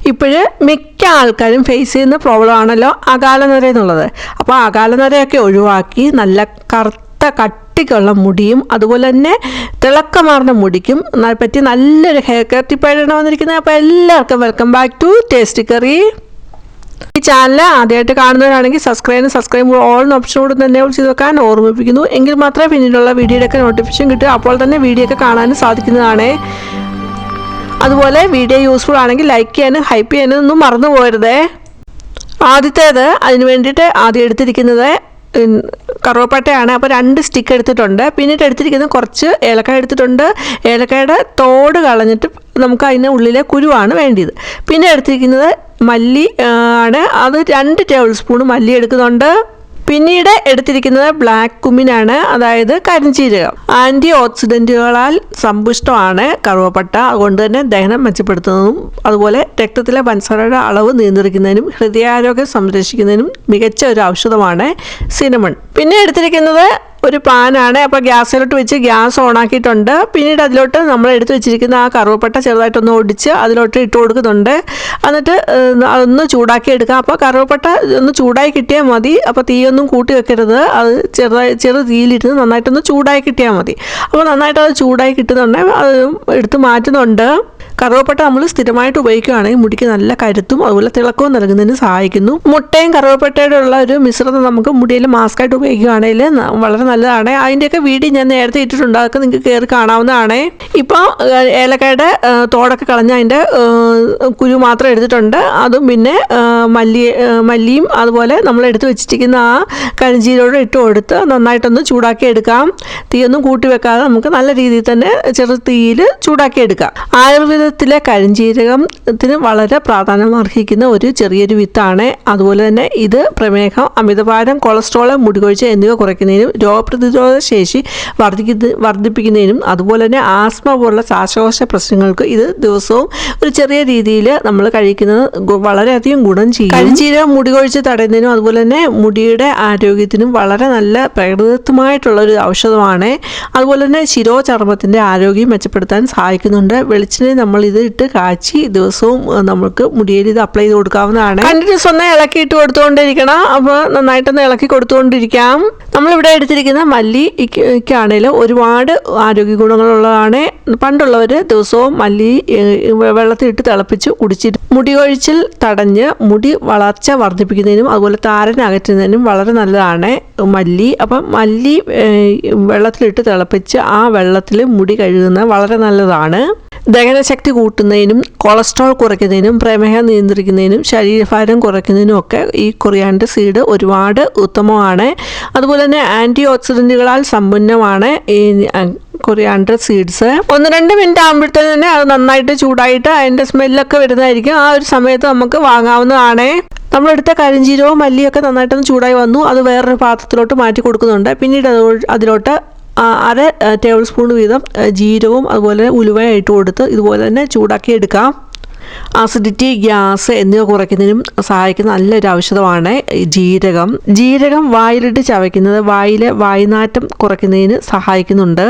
ഇപ്പോഴ് മിക്ക ആൾക്കാരും ഫേസ് ചെയ്യുന്ന പ്രോബ്ലം ആണല്ലോ അകാലനര എന്നുള്ളത്. അപ്പോൾ അകാലനരയൊക്കെ ഒഴിവാക്കി നല്ല കറുത്ത കട്ടിക്കുള്ള മുടിയും അതുപോലെ തന്നെ തിളക്കമാർന്ന മുടിക്കും പറ്റി നല്ലൊരു ഹെയർ കെയർ ടിപ്പായിട്ടാണ് വന്നിരിക്കുന്നത്. അപ്പോൾ എല്ലാവർക്കും welcome back to tasty curry. ഈ ചാനൽ ആദ്യമായിട്ട് കാണുന്നവരാണെങ്കിൽ സബ്സ്ക്രൈബ് ഓൾ ഓപ്ഷൻ കൂടെ തന്നെ ചെയ്ത് വെക്കാൻ ഓർമ്മിപ്പിക്കുന്നു. എങ്കിൽ മാത്രമേ പിന്നീടുള്ള വീഡിയോയുടെയൊക്കെ നോട്ടിഫിക്കേഷൻ കിട്ടുക. അപ്പോൾ തന്നെ വീഡിയോ ഒക്കെ കാണാനും സാധിക്കുന്നതാണ്. അതുപോലെ വീഡിയോ യൂസ്ഫുൾ ആണെങ്കിൽ ലൈക്ക് ചെയ്യാനും ഹൈപ്പ് ചെയ്യാനും ഒന്നും മറന്നു പോകരുതേ. ആദ്യത്തേത് അതിന് വേണ്ടിയിട്ട് ആദ്യം എടുത്തിരിക്കുന്നത് കറുവപ്പട്ടയാണ്. അപ്പോൾ 2 സ്റ്റിക്ക് എടുത്തിട്ടുണ്ട്. പിന്നീട് എടുത്തിരിക്കുന്നത് കുറച്ച് ഏലക്കായ എടുത്തിട്ടുണ്ട്. ഏലക്കായുടെ തോട് കളഞ്ഞിട്ട് നമുക്ക് അതിന് ഉള്ളിലെ കുരുവാണ് വേണ്ടിയത്. പിന്നെ എടുത്തിരിക്കുന്നത് മല്ലി ആണ്. അത് 2 ടേബിൾ സ്പൂൺ മല്ലി എടുക്കുന്നുണ്ട്. പിന്നീട് എടുത്തിരിക്കുന്നത് ബ്ലാക്ക് കുമിനാണ്, അതായത് കരിഞ്ചീരകം. ആൻറ്റി ഓക്സിഡൻറ്റുകളാൽ സമ്പുഷ്ടമാണ് കറുവപ്പട്ട. അതുകൊണ്ട് തന്നെ ദഹനം മെച്ചപ്പെടുത്തുന്നതും അതുപോലെ രക്തത്തിലെ പഞ്ചസാരയുടെ അളവ് നിയന്ത്രിക്കുന്നതിനും ഹൃദയാരോഗ്യം സംരക്ഷിക്കുന്നതിനും മികച്ച ഒരു ഔഷധമാണ് സിനമൺ. പിന്നെ എടുത്തിരിക്കുന്നത് ഒരു പാനാണ്. അപ്പോൾ ഗ്യാസിലോട്ട് വെച്ച് ഗ്യാസ് ഓണാക്കിയിട്ടുണ്ട്. പിന്നീട് അതിലോട്ട് നമ്മൾ എടുത്ത് വെച്ചിരിക്കുന്ന ആ കറുവപ്പട്ട ചെറുതായിട്ടൊന്ന് ഒടിച്ച് അതിലോട്ട് ഇട്ട് കൊടുക്കുന്നുണ്ട്. എന്നിട്ട് അതൊന്ന് ചൂടാക്കി എടുക്കാം. അപ്പോൾ കറുവപ്പട്ട ഒന്ന് ചൂടായി കിട്ടിയാൽ മതി. അപ്പോൾ തീയൊന്നും കൂട്ടി വെക്കരുത്. അത് ചെറു തീയിലിരുന്ന് നന്നായിട്ടൊന്ന് ചൂടായി കിട്ടിയാൽ മതി. അപ്പോൾ നന്നായിട്ട് അത് ചൂടായി കിട്ടുന്നുണ്ടെങ്കിൽ അത് എടുത്ത് മാറ്റുന്നുണ്ട്. കറുവപ്പട്ട നമ്മൾ സ്ഥിരമായിട്ട് ഉപയോഗിക്കുകയാണെങ്കിൽ മുടിക്ക് നല്ല കരുത്തും അതുപോലെ തിളക്കവും നൽകുന്നതിന് സഹായിക്കുന്നു. മുട്ടയും കറുവപ്പട്ടയുടെ ഉള്ള ഒരു മിശ്രിതം നമുക്ക് മുടിയിൽ മാസ്കായിട്ട് ഉപയോഗിക്കുകയാണെങ്കിൽ വളരെ നല്ലതാണ്. അതിൻ്റെയൊക്കെ വീഡിയോ ഞാൻ നേരത്തെ ഇട്ടിട്ടുണ്ട്. അതൊക്കെ നിങ്ങൾക്ക് കയറി കാണാവുന്നതാണ്. ഇപ്പോൾ തോടൊക്കെ കളഞ്ഞ് അതിൻ്റെ കുരു മാത്രം എടുത്തിട്ടുണ്ട്. അതും പിന്നെ മല്ലിയും അതുപോലെ നമ്മൾ എടുത്ത് വെച്ചിരിക്കുന്ന ആ കരിഞ്ചീരകം ഇട്ട് കൊടുത്ത് നന്നായിട്ടൊന്ന് ചൂടാക്കി എടുക്കാം. തീയൊന്നും കൂട്ടി വെക്കാതെ നമുക്ക് നല്ല രീതിയിൽ തന്നെ ചെറു തീയിൽ ചൂടാക്കി എടുക്കാം. ആയുർവേദത്തിലെ കരിഞ്ചീരകത്തിന് വളരെ പ്രാധാന്യം അർഹിക്കുന്ന ഒരു ചെറിയൊരു വിത്താണ്. അതുപോലെ തന്നെ ഇത് പ്രമേഹം, അമിതഭാരം, കൊളസ്ട്രോൾ, മുടികൊഴിച്ച എന്നിവ കുറയ്ക്കുന്നതിനും രോഗപ്രതിരോധ ശേഷി വർദ്ധിപ്പിക്കുന്നതിനും അതുപോലെ തന്നെ ആസ്മ പോലുള്ള ശ്വാസകോശ പ്രശ്നങ്ങൾക്ക് ഇത് ദിവസവും ഒരു ചെറിയ രീതിയിൽ നമ്മൾ കഴിക്കുന്നത് വളരെയധികം ഗുണം ചെയ്യും. കരിഞ്ചീരകം മുടികൊഴിച്ച് തടയുന്നതിനും അതുപോലെ തന്നെ മുടിയുടെ ആരോഗ്യത്തിനും വളരെ നല്ല പ്രകൃതിദത്തമായിട്ടുള്ള ഒരു ഔഷധമാണ്. അതുപോലെ തന്നെ ശിരോചർമ്മത്തിൻ്റെ ആരോഗ്യം മെച്ചപ്പെടുത്താൻ സഹായിക്കുന്നുണ്ട്. വെളിച്ചെണ്ണ നമ്മൾ ഇത് ഇട്ട് കാച്ചി ദിവസവും നമുക്ക് മുടിയിൽ ഇത് അപ്ലൈ ചെയ്ത് കൊടുക്കാവുന്നതാണ്. കണ്ടിന്യൂസ് ഒന്ന് ഇളക്കിയിട്ട് കൊടുത്തുകൊണ്ടിരിക്കണം. അപ്പോൾ നന്നായിട്ടൊന്ന് ഇളക്കി കൊടുത്തുകൊണ്ടിരിക്കാം. നമ്മളിവിടെ എടുത്തിരിക്കുന്ന മല്ലിക്കാണെങ്കിൽ ഒരുപാട് ആരോഗ്യ ഗുണങ്ങളുള്ളതാണ്. പണ്ടുള്ളവർ ദിവസവും മല്ലി വെള്ളത്തിലിട്ട് തിളപ്പിച്ച് കുടിച്ചിട്ട് മുടി കൊഴിച്ചിൽ തടഞ്ഞ് മുടി വളർച്ച വർദ്ധിപ്പിക്കുന്നതിനും അതുപോലെ താരൻ അകറ്റുന്നതിനും വളരെ നല്ലതാണ് മല്ലി. അപ്പം മല്ലി വെള്ളത്തിലിട്ട് തിളപ്പിച്ച് ആ വെള്ളത്തിൽ മുടി കഴുകുന്നത് വളരെ നല്ലതാണ്. ദഹനശക്തി കൂട്ടുന്നതിനും കൊളസ്ട്രോൾ കുറയ്ക്കുന്നതിനും പ്രമേഹം നിയന്ത്രിക്കുന്നതിനും ശരീരഭാരം കുറയ്ക്കുന്നതിനും ഒക്കെ ഈ കൊറിയാണ്ടർ സീഡ് ഒരുപാട് ഉത്തമമാണ്. അതുപോലെ തന്നെ ആൻറ്റി ഓക്സിഡൻറ്റുകളാൽ സമ്പന്നമാണ് ഈ കൊറിയാണ്ടർ സീഡ്സ്. 1-2 മിനിറ്റ് ആകുമ്പോഴത്തേന് തന്നെ അത് നന്നായിട്ട് ചൂടായിട്ട് അതിൻ്റെ സ്മെല്ലൊക്കെ വരുന്നതായിരിക്കും. ആ ഒരു സമയത്ത് നമുക്ക് വാങ്ങാവുന്നതാണ്. നമ്മളെടുത്ത കരിഞ്ചീരവും മല്ലിയൊക്കെ നന്നായിട്ടൊന്ന് ചൂടായി വന്നു. അത് വേറൊരു പാത്രത്തിലോട്ട് മാറ്റി കൊടുക്കുന്നുണ്ട്. പിന്നീട് അതിലോട്ട് 1/2 ടേബിൾ സ്പൂൺ വീതം ജീരകവും അതുപോലെ ഉലുവയും ഇട്ട് കൊടുത്ത് ഇതുപോലെ തന്നെ ചൂടാക്കി എടുക്കാം. ആസിഡിറ്റി, ഗ്യാസ് എന്നിവ കുറയ്ക്കുന്നതിനും സഹായിക്കുന്ന നല്ലൊരു ഔഷധമാണ് ജീരകം വായിലിട്ട് ചവയ്ക്കുന്നത് വായിലെ വായുനാറ്റം കുറയ്ക്കുന്നതിന് സഹായിക്കുന്നുണ്ട്.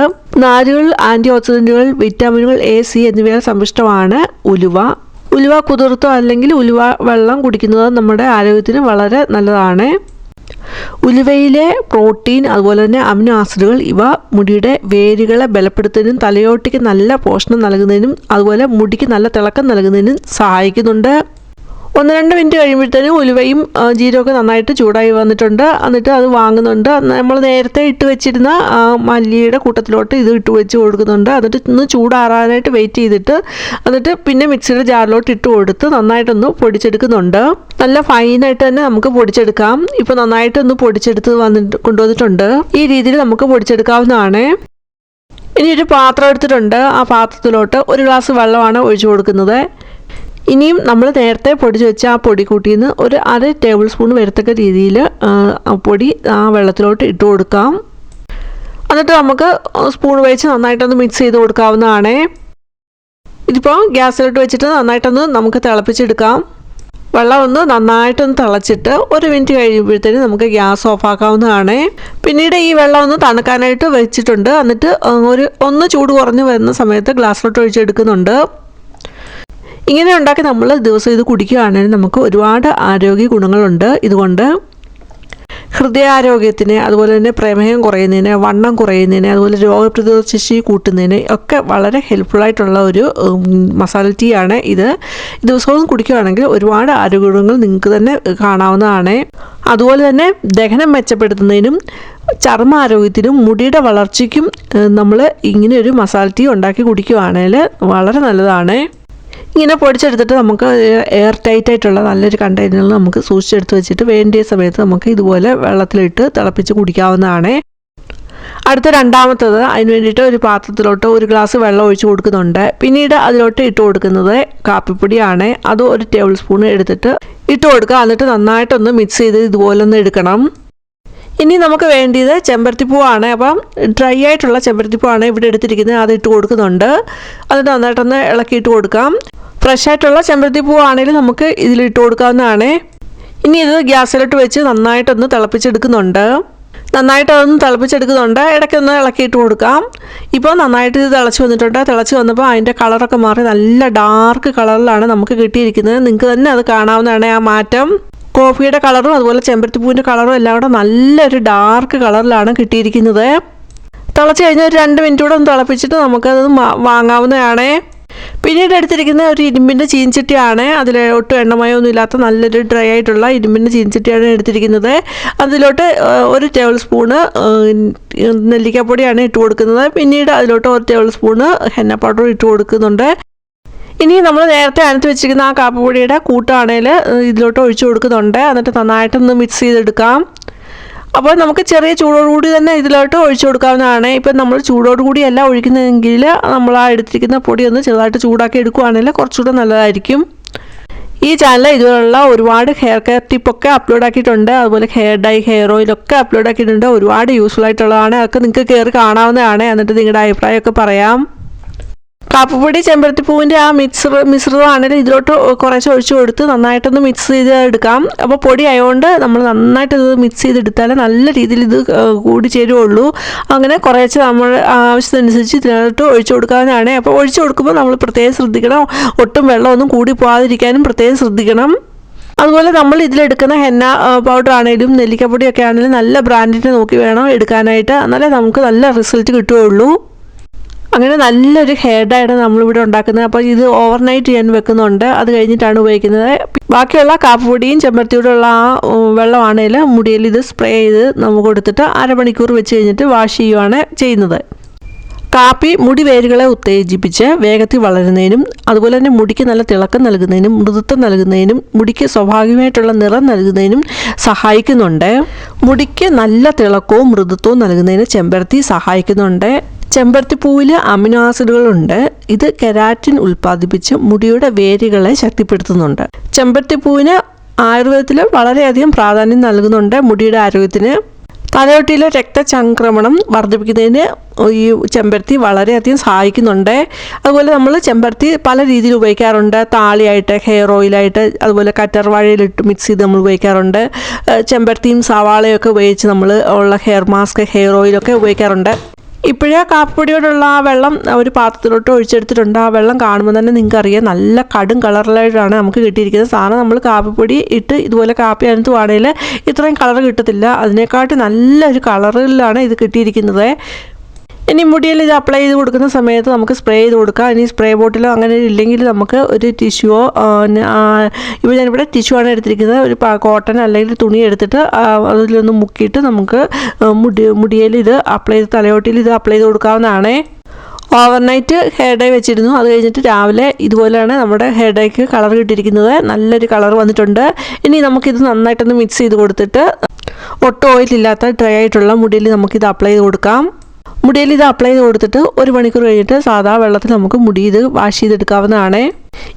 നാരുകൾ, ആൻറ്റി ഓക്സിഡൻറ്റുകൾ, വിറ്റാമിനുകൾ A, C എന്നിവയാൽ സമ്പുഷ്ടമാണ് ഉലുവ കുതിർത്തോ അല്ലെങ്കിൽ ഉലുവ വെള്ളം കുടിക്കുന്നത് നമ്മുടെ ആരോഗ്യത്തിന് വളരെ നല്ലതാണ്. ഉലുവയിലെ പ്രോട്ടീൻ അതുപോലെ തന്നെ അമിനോ ആസിഡുകൾ ഇവ മുടിയുടെ വേരുകളെ ബലപ്പെടുത്തുന്നതിനും തലയോട്ടിക്ക് നല്ല പോഷണം നൽകുന്നതിനും അതുപോലെ മുടിക്ക് നല്ല തിളക്കം നൽകുന്നതിനും സഹായിക്കുന്നുണ്ട്. 1-2 മിനിറ്റ് കഴിയുമ്പോഴത്തേനും ഉലുവയും ജീരകമൊക്കെ നന്നായിട്ട് ചൂടായി വന്നിട്ടുണ്ട്. എന്നിട്ട് അത് വാങ്ങുന്നുണ്ട്. നമ്മൾ നേരത്തെ ഇട്ട് വെച്ചിരുന്ന മല്ലിയുടെ കൂട്ടത്തിലോട്ട് ഇത് ഇട്ട് വെച്ച് കൊടുക്കുന്നുണ്ട്. എന്നിട്ട് ഒന്ന് ചൂടാറാനായിട്ട് വെയിറ്റ് ചെയ്തിട്ട് എന്നിട്ട് പിന്നെ മിക്സിയുടെ ജാറിലോട്ട് ഇട്ട് കൊടുത്ത് നന്നായിട്ടൊന്ന് പൊടിച്ചെടുക്കുന്നുണ്ട്. നല്ല ഫൈനായിട്ട് തന്നെ നമുക്ക് പൊടിച്ചെടുക്കാം. ഇപ്പോൾ നന്നായിട്ടൊന്ന് പൊടിച്ചെടുത്ത് കൊണ്ടുവന്നിട്ടുണ്ട്. ഈ രീതിയിൽ നമുക്ക് പൊടിച്ചെടുക്കാവുന്നതാണ്. ഇനി ഒരു പാത്രം എടുത്തിട്ടുണ്ട്. ആ പാത്രത്തിലോട്ട് 1 ഗ്ലാസ് വെള്ളമാണ് ഒഴിച്ചു കൊടുക്കുന്നത്. ഇനിയും നമ്മൾ നേരത്തെ പൊടിച്ച് വെച്ച ആ പൊടി കൂട്ടിന്ന് ഒരു 1/2 ടേബിൾ സ്പൂൺ വരത്തക്ക രീതിയിൽ പൊടി ആ വെള്ളത്തിലോട്ട് ഇട്ട് കൊടുക്കാം. എന്നിട്ട് നമുക്ക് സ്പൂൺ വെച്ച് നന്നായിട്ടൊന്ന് മിക്സ് ചെയ്ത് കൊടുക്കാവുന്നതാണ്. ഇതിപ്പോൾ ഗ്യാസിലോട്ട് വെച്ചിട്ട് നന്നായിട്ടൊന്ന് നമുക്ക് തിളപ്പിച്ചെടുക്കാം. വെള്ളം ഒന്ന് നന്നായിട്ടൊന്ന് തിളച്ചിട്ട് 1 മിനിറ്റ് കഴിയുമ്പോഴത്തേനും നമുക്ക് ഗ്യാസ് ഓഫാക്കാവുന്നതാണ്. പിന്നീട് ഈ വെള്ളം ഒന്ന് തണുക്കാനായിട്ട് വെച്ചിട്ടുണ്ട്. എന്നിട്ട് ഒന്ന് ചൂട് കുറഞ്ഞ് വരുന്ന സമയത്ത് ഗ്ലാസ്സിലോട്ട് ഒഴിച്ചെടുക്കുന്നുണ്ട്. ഇങ്ങനെ ഉണ്ടാക്കി നമ്മൾ ദിവസം ഇത് കുടിക്കുകയാണെങ്കിൽ നമുക്ക് ഒരുപാട് ആരോഗ്യ ഗുണങ്ങളുണ്ട് ഇതുകൊണ്ട്. ഹൃദയാരോഗ്യത്തിന്, അതുപോലെ തന്നെ പ്രമേഹം കുറയുന്നതിന്, വണ്ണം കുറയുന്നതിന്, അതുപോലെ രോഗപ്രതിരോധ ശേഷി കൂട്ടുന്നതിന് ഒക്കെ വളരെ ഹെൽപ്ഫുള്ളായിട്ടുള്ള ഒരു മസാല ടീ ആണ് ഇത്. ദിവസവും കുടിക്കുകയാണെങ്കിൽ ഒരുപാട് ആരോഗ്യ ഗുണങ്ങൾ നിങ്ങൾക്ക് തന്നെ കാണാവുന്നതാണ്. അതുപോലെ തന്നെ ദഹനം മെച്ചപ്പെടുത്തുന്നതിനും ചർമ്മാരോഗ്യത്തിനും മുടിയുടെ വളർച്ചയ്ക്കും നമ്മൾ ഇങ്ങനെ ഒരു മസാല ടീ ഉണ്ടാക്കി കുടിക്കുകയാണെങ്കിൽ വളരെ നല്ലതാണ്. ഇങ്ങനെ പൊടിച്ചെടുത്തിട്ട് നമുക്ക് എയർ ടൈറ്റ് ആയിട്ടുള്ള നല്ലൊരു കണ്ടെയ്നറിൽ നമുക്ക് സൂക്ഷിച്ചെടുത്ത് വെച്ചിട്ട് വേണ്ടിയ സമയത്ത് നമുക്ക് ഇതുപോലെ വെള്ളത്തിലിട്ട് തിളപ്പിച്ച് കുടിക്കാവുന്നതാണ്. അടുത്ത രണ്ടാമത്തത്, അതിന് വേണ്ടിയിട്ട് ഒരു പാത്രത്തിലോട്ട് 1 ഗ്ലാസ് വെള്ളം ഒഴിച്ച് കൊടുക്കുന്നുണ്ട്. പിന്നീട് അതിലോട്ട് ഇട്ട് കൊടുക്കുന്നത് കാപ്പിപ്പൊടിയാണ്. അത് 1 ടേബിൾ സ്പൂൺ എടുത്തിട്ട് ഇട്ട് കൊടുക്കുക. എന്നിട്ട് നന്നായിട്ടൊന്ന് മിക്സ് ചെയ്ത് ഇതുപോലെ ഒന്ന് എടുക്കണം. ഇനി നമുക്ക് വേണ്ടിയത് ചെമ്പരത്തിപ്പൂവാണ്. അപ്പം ഡ്രൈ ആയിട്ടുള്ള ചെമ്പരത്തിപ്പൂവാണ് ഇവിടെ എടുത്തിരിക്കുന്നത്. അത് ഇട്ട് കൊടുക്കുന്നുണ്ട്. എന്നിട്ട് നന്നായിട്ടൊന്ന് ഇളക്കിയിട്ട് കൊടുക്കാം. ഫ്രഷ് ആയിട്ടുള്ള ചെമ്പരത്തിപ്പൂവാണെങ്കിൽ നമുക്ക് ഇതിലിട്ട് കൊടുക്കാവുന്നതാണ്. ഇനി ഇത് ഗ്യാസിലോട്ട് വെച്ച് നന്നായിട്ടൊന്ന് തിളപ്പിച്ചെടുക്കുന്നുണ്ട്. ഇടയ്ക്കൊന്ന് ഇളക്കിയിട്ട് കൊടുക്കാം. ഇപ്പോൾ നന്നായിട്ട് ഇത് തിളച്ച് വന്നിട്ടുണ്ട്. തിളച്ച് വന്നപ്പോൾ അതിൻ്റെ കളറൊക്കെ മാറി നല്ല ഡാർക്ക് കളറിലാണ് നമുക്ക് കിട്ടിയിരിക്കുന്നത്. നിങ്ങൾക്ക് തന്നെ അത് കാണാവുന്നതാണ് ആ മാറ്റം. കോഫിയുടെ കളറും അതുപോലെ ചെമ്പരത്തിപ്പൂവിൻ്റെ കളറും എല്ലാം കൂടെ നല്ലൊരു ഡാർക്ക് കളറിലാണ് കിട്ടിയിരിക്കുന്നത്. തിളച്ച് കഴിഞ്ഞാൽ ഒരു 2 മിനിറ്റ് കൂടെ ഒന്ന് തിളപ്പിച്ചിട്ട് നമുക്കത് വാങ്ങാവുന്നതാണ്. പിന്നീട് എടുത്തിരിക്കുന്ന ഒരു ഇരുമ്പിൻ്റെ ചീൻചട്ടിയാണ്. അതിൽ ഒട്ടും എണ്ണമയമൊന്നും ഇല്ലാത്ത നല്ലൊരു ഡ്രൈ ആയിട്ടുള്ള ഇരുമ്പിൻ്റെ ചീൻചട്ടിയാണ് എടുത്തിരിക്കുന്നത്. അതിലോട്ട് 1 ടേബിൾ സ്പൂണ് നെല്ലിക്കപ്പൊടിയാണ് ഇട്ട് കൊടുക്കുന്നത്. പിന്നീട് അതിലോട്ട് 1 ടേബിൾ സ്പൂണ് ഹെന്ന പൗഡർ ഇട്ട് കൊടുക്കുന്നുണ്ട്. ഇനി നമ്മൾ നേരത്തെ അനത്തി വെച്ചിരിക്കുന്ന ആ കാപ്പിപ്പൊടിയുടെ കൂട്ടാണെങ്കിൽ ഇതിലോട്ട് ഒഴിച്ചു കൊടുക്കുന്നുണ്ട്. എന്നിട്ട് നന്നായിട്ടൊന്ന് മിക്സ് ചെയ്തെടുക്കാം. അപ്പോൾ നമുക്ക് ചെറിയ ചൂടോടുകൂടി തന്നെ ഇതിലോട്ട് ഒഴിച്ചു കൊടുക്കാവുന്നതാണ്. ഇപ്പം നമ്മൾ ചൂടോടുകൂടിയല്ല ഒഴിക്കുന്നതെങ്കിൽ നമ്മൾ ആ എടുത്തിരിക്കുന്ന പൊടി ഒന്ന് ചെറുതായിട്ട് ചൂടാക്കി എടുക്കുകയാണെങ്കിൽ കുറച്ചുകൂടെ നല്ലതായിരിക്കും. ഈ ചാനൽ ഇതുപോലുള്ള ഒരുപാട് ഹെയർ കെയർ ടിപ്പൊക്കെ അപ്ലോഡ് ആക്കിയിട്ടുണ്ട്. അതുപോലെ ഹെയർ ഡൈ, ഹെയർ ഓയിലൊക്കെ അപ്ലോഡ് ആക്കിയിട്ടുണ്ട്. ഒരുപാട് യൂസ്ഫുൾ ആയിട്ടുള്ളതാണ്. അതൊക്കെ നിങ്ങൾക്ക് കയറി കാണാവുന്നതാണ്. എന്നിട്ട് നിങ്ങളുടെ അഭിപ്രായമൊക്കെ പറയാം. കാപ്പിപ്പൊടി ചെമ്പരത്തിപ്പൂവിൻ്റെ ആ മിശ്രിതമാണെങ്കിൽ ഇതിലോട്ട് കുറേശ്ശെ ഒഴിച്ചു കൊടുത്ത് നന്നായിട്ടൊന്ന് മിക്സ് ചെയ്ത് എടുക്കാം. അപ്പോൾ പൊടി ആയതുകൊണ്ട് നമ്മൾ നന്നായിട്ട് ഇത് മിക്സ് ചെയ്തെടുത്താൽ നല്ല രീതിയിൽ ഇത് കൂടി ചേരുള്ളൂ. അങ്ങനെ കുറേശ്ശെ നമ്മൾ ആവശ്യത്തിനനുസരിച്ച് ഇതിലോട്ട് ഒഴിച്ചു കൊടുക്കാവുന്നതാണ്. അപ്പോൾ ഒഴിച്ചു കൊടുക്കുമ്പോൾ നമ്മൾ പ്രത്യേകം ശ്രദ്ധിക്കണം. ഒട്ടും വെള്ളമൊന്നും കൂടി പോകാതിരിക്കാനും പ്രത്യേകം ശ്രദ്ധിക്കണം. അതുപോലെ നമ്മൾ ഇതിലെടുക്കുന്ന ഹെന്ന പൗഡർ ആണെങ്കിലും നെല്ലിക്കപ്പൊടിയൊക്കെ ആണെങ്കിലും നല്ല ബ്രാൻഡിനെ നോക്കി വേണം എടുക്കാനായിട്ട്. എന്നാലേ നമുക്ക് നല്ല റിസൾട്ട് കിട്ടുകയുള്ളൂ. അങ്ങനെ നല്ലൊരു ഹെയർ ഡൈയാണ് നമ്മളിവിടെ ഉണ്ടാക്കുന്നത്. അപ്പോൾ ഇത് ഓവർനൈറ്റ് ഞാൻ വെക്കുന്നുണ്ട്. അത് കഴിഞ്ഞിട്ടാണ് ഉപയോഗിക്കുന്നത്. ബാക്കിയുള്ള കാപ്പിപ്പൊടിയും ചെമ്പരത്തിയോടുള്ള ആ വെള്ളമാണെങ്കിൽ മുടിയിൽ ഇത് സ്പ്രേ ചെയ്ത് നമുക്ക് കൊടുത്തിട്ട് 1/2 മണിക്കൂർ വെച്ച് കഴിഞ്ഞിട്ട് വാഷ് ചെയ്യുകയാണ് ചെയ്യുന്നത്. കാപ്പി മുടി വേരുകളെ ഉത്തേജിപ്പിച്ച് വേഗത്തിൽ വളരുന്നതിനും അതുപോലെ തന്നെ മുടിക്ക് നല്ല തിളക്കം നൽകുന്നതിനും മൃദുത്വം നൽകുന്നതിനും മുടിക്ക് സ്വാഭാവികമായിട്ടുള്ള നിറം നൽകുന്നതിനും സഹായിക്കുന്നുണ്ട്. മുടിക്ക് നല്ല തിളക്കവും മൃദുത്വവും നൽകുന്നതിന് ചെമ്പരത്തി സഹായിക്കുന്നുണ്ട്. ചെമ്പരത്തിപ്പൂവിൽ അമിനോ ആസിഡുകളുണ്ട്. ഇത് കെരാറ്റിൻ ഉൽപ്പാദിപ്പിച്ച് മുടിയുടെ വേരുകളെ ശക്തിപ്പെടുത്തുന്നുണ്ട്. ചെമ്പരത്തിപ്പൂവിന് ആയുർവേദത്തിൽ വളരെയധികം പ്രാധാന്യം നൽകുന്നുണ്ട്. മുടിയുടെ ആരോഗ്യത്തിന് തലയോട്ടിയിലെ രക്തചംക്രമണം വർദ്ധിപ്പിക്കുന്നതിന് ഈ ചെമ്പരത്തി വളരെയധികം സഹായിക്കുന്നുണ്ട്. അതുപോലെ നമ്മൾ ചെമ്പരത്തി പല രീതിയിൽ ഉപയോഗിക്കാറുണ്ട്. താളിയായിട്ട്, ഹെയർ ഓയിലായിട്ട്, അതുപോലെ കറ്റർവാഴയിലിട്ട് മിക്സ് ചെയ്ത് നമ്മൾ ഉപയോഗിക്കാറുണ്ട്. ചെമ്പരത്തിയും സവാളയൊക്കെ ഉപയോഗിച്ച് നമ്മൾ ഉള്ള ഹെയർ മാസ്ക്, ഹെയർ ഓയിലൊക്കെ ഉപയോഗിക്കാറുണ്ട്. ഇപ്പോഴേ കാപ്പിപ്പൊടിയോടുള്ള ആ വെള്ളം ഒരു പാത്രത്തിലോട്ട് ഒഴിച്ചെടുത്തിട്ടുണ്ട്. ആ വെള്ളം കാണുമ്പോൾ തന്നെ നിങ്ങൾക്കറിയാം നല്ല കടും കളറിലായിട്ടാണ് നമുക്ക് കിട്ടിയിരിക്കുന്നത്. സാധനം നമ്മൾ കാപ്പിപ്പൊടി ഇട്ട് ഇതുപോലെ കാപ്പി അനത്തുവാണെങ്കിൽ ഇത്രയും കളർ കിട്ടത്തില്ല. അതിനെക്കാട്ടി നല്ലൊരു കളറിലാണ് ഇത് കിട്ടിയിരിക്കുന്നത്. ഇനി മുടിയിൽ ഇത് അപ്ലൈ ചെയ്ത് കൊടുക്കുന്ന സമയത്ത് നമുക്ക് സ്പ്രേ ചെയ്ത് കൊടുക്കാം. ഇനി സ്പ്രേ ബോട്ടിലോ അങ്ങനെ ഇല്ലെങ്കിൽ നമുക്ക് ഒരു ടിഷ്യൂവോ, ഇപ്പോൾ ഞാനിവിടെ ടിഷ്യൂ ആണ് എടുത്തിരിക്കുന്നത്. ഒരു കോട്ടൺ അല്ലെങ്കിൽ തുണി എടുത്തിട്ട് അതിലൊന്ന് മുക്കിയിട്ട് നമുക്ക് മുടിയിൽ ഇത് അപ്ലൈ ചെയ്ത് തലയോട്ടിയിൽ ഇത് അപ്ലൈ ചെയ്ത് കൊടുക്കാവുന്നതാണ്. ഓവർനൈറ്റ് ഹെയർ ഡൈ വെച്ചിരുന്നു. അത് കഴിഞ്ഞിട്ട് രാവിലെ ഇതുപോലെയാണ് നമ്മുടെ ഹെയർ ഡൈക്ക് കളർ കിട്ടിയിരിക്കുന്നത്. നല്ലൊരു കളർ വന്നിട്ടുണ്ട്. ഇനി നമുക്കിത് നന്നായിട്ടൊന്ന് മിക്സ് ചെയ്ത് കൊടുത്തിട്ട് ഒട്ടും ഓയിലില്ലാത്ത ഡ്രൈ ആയിട്ടുള്ള മുടിയിൽ നമുക്കിത് അപ്ലൈ ചെയ്ത് കൊടുക്കാം. മുടിയിൽ ഇത് അപ്ലൈ ചെയ്ത് കൊടുത്തിട്ട് 1 മണിക്കൂർ കഴിഞ്ഞിട്ട് സാധാ വെള്ളത്തിൽ നമുക്ക് മുടി ഇത് വാഷ് ചെയ്തെടുക്കാവുന്നതാണ്.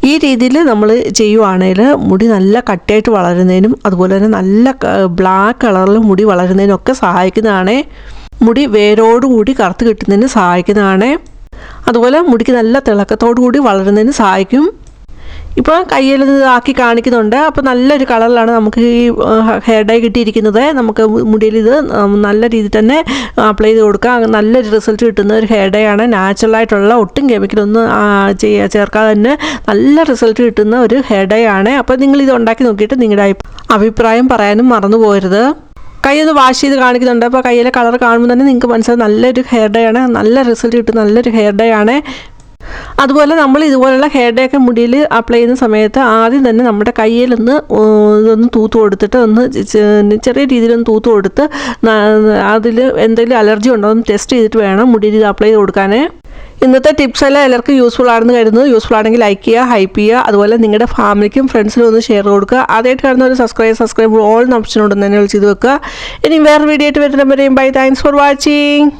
ഈ രീതിയിൽ നമ്മൾ ചെയ്യുവാണെങ്കിൽ മുടി നല്ല കട്ടിയായിട്ട് വളരുന്നതിനും അതുപോലെ തന്നെ നല്ല ബ്ലാക്ക് കളറിൽ മുടി വളരുന്നതിനൊക്കെ സഹായിക്കുന്നതാണ്. മുടി വേരോടുകൂടി കറുത്ത് കിട്ടുന്നതിന് സഹായിക്കുന്നതാണ്. അതുപോലെ മുടിക്ക് നല്ല തിളക്കത്തോടു കൂടി വളരുന്നതിന് സഹായിക്കും. ഇപ്പോൾ കയ്യിൽ ഇത് ആക്കി കാണിക്കുന്നുണ്ട്. അപ്പോൾ നല്ലൊരു കളറിലാണ് നമുക്ക് ഈ ഹെയർ ഡൈ കിട്ടിയിരിക്കുന്നത്. നമുക്ക് മുടിയിൽ ഇത് നല്ല രീതിയിൽ തന്നെ അപ്ലൈ ചെയ്ത് കൊടുക്കാം. നല്ലൊരു റിസൾട്ട് കിട്ടുന്ന ഒരു ഹെയർ ഡൈ ആണ്. നാച്ചുറലായിട്ടുള്ള ഒട്ടും കെമിക്കലൊന്നും ചേർക്കാതെ തന്നെ നല്ല റിസൾട്ട് കിട്ടുന്ന ഒരു ഹെയർ ഡൈ ആണ്. അപ്പോൾ നിങ്ങൾ ഇത് ഉണ്ടാക്കി നോക്കിയിട്ട് നിങ്ങളുടെ അഭിപ്രായം പറയാനും മറന്നു പോകരുത്. കൈയൊന്ന് വാഷ് ചെയ്ത് കാണിക്കുന്നുണ്ട്. അപ്പോൾ കയ്യിലെ കളർ കാണുമ്പോൾ തന്നെ നിങ്ങൾക്ക് മനസ്സിലാവും നല്ലൊരു ഹെയർ ഡൈ ആണ്, നല്ല റിസൾട്ട് കിട്ടുന്ന നല്ലൊരു ഹെയർ ഡൈ ആണ്. അതുപോലെ നമ്മൾ ഇതുപോലുള്ള ഹെയർ ഡേ ഒക്കെ മുടിയിൽ അപ്ലൈ ചെയ്യുന്ന സമയത്ത് ആദ്യം തന്നെ നമ്മുടെ കയ്യിലൊന്ന് ഇതൊന്ന് തൂത്ത് കൊടുത്തിട്ട് ചെറിയ രീതിയിലൊന്ന് തൂത്ത് കൊടുത്ത് അതിൽ എന്തെങ്കിലും അലർജി ഉണ്ടോ എന്ന് ടെസ്റ്റ് ചെയ്തിട്ട് വേണം മുടിയിൽ ഇത് അപ്ലൈ ചെയ്ത് കൊടുക്കാൻ. ഇന്നത്തെ ടിപ്സ് എല്ലാം എല്ലാവർക്കും യൂസ്ഫുൾ ആണെന്ന് കരുതുന്നു. യൂസ്ഫുൾ ആണെങ്കിൽ ലൈക്ക് ചെയ്യുക, ഹൈപ്പ് ചെയ്യുക. അതുപോലെ നിങ്ങളുടെ ഫാമിലിക്കും ഫ്രണ്ട്സിനും ഒന്ന് ഷെയർ കൊടുക്കുക. ആദ്യമായിട്ട് കാണുന്ന ഒരു സബ്സ്ക്രൈബ് ഓൾ എന്ന ഓപ്ഷൻ ഉണ്ടെന്ന് തന്നെ ചെയ്ത് വെക്കുക. ഇനി വേറെ വീഡിയോ ആയിട്ട് വരുന്നവരെയും ബൈ. Thanks for watching.